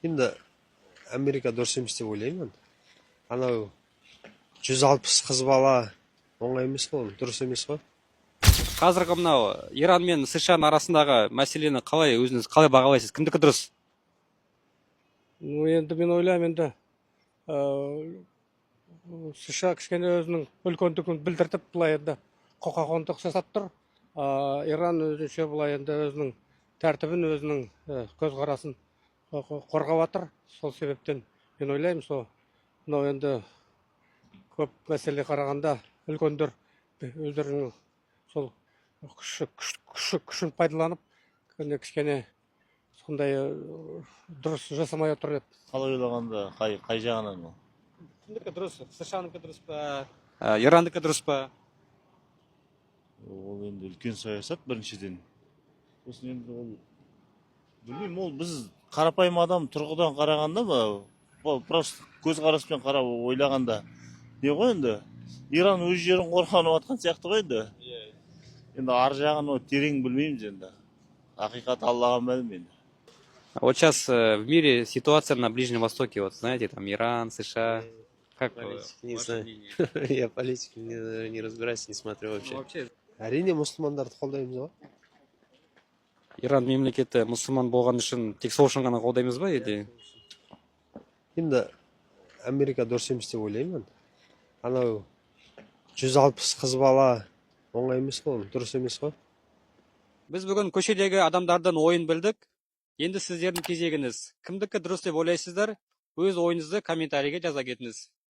Енді Америка дұрыс емес деп ойлаймын. Анау 160 қыз бала оңай емес қой, дұрыс емес қой. Қазіргі мынау Иран мен США-ның арасындағы мәселені қалай өзіңіз қалай бағалайсыз? Кімдікі дұрыс? Ну, енді мен ойлаймын, енді США кішкене өзінің үлкендігін білдіртіп, былай енді құқықондық жасап тұр. Иран өзінше былай енді өзінің тәртібін, өзінің көзқарасын қорғап жатыр. Сол себептен мен ойлаймын, сол мынау енді көп мәселе қарағанда үлкендер өздерінің сол күшін пайдаланып, кішкене сондай дұрыс жасамай отыр деп. Қалай ойлағанда қай жағынан ол? Кімдікі дұрыс? США-ныкі дұрыс па? Ирандікі дұрыс па? Ол енді үлкен саясат біріншіден. Сосын енді ол білмеймін, ол біз қарапайым адам тұрғыдан қарағанда просто көзқараспен қарап ойлағанда не ғой енді Иран өз жерін қорғанып жатқан сияқты ғой енді. Енді ар жағын терең білмейміз енді. Ақиқат Аллаға мәлім енді. Вот сейчас в мире ситуация на Ближнем Востоке, вот знаете, там Иран, США. Как Не ваше знаю. мнение? Я политику не разбираюсь, не смотрю вообще. Вообще Әрине мұсылмандарды қолдаймыз ғой. Иран мемлекеті мұсылман болған үшін тек сол үшін ғана қолдаймыз ба или? Енді Америка дұрыс емес деп ойлаймын. Анау 160 қыз бала оңай емес қой, дұрыс емес қой. Біз бүгін көшедегі адамдардың ойын білдік. Енді сіздердің кезегіңіз. Кімдікі дұрыс деп ойлайсыздар? Өз ойыңызды комментарийге жаза кетіңіз.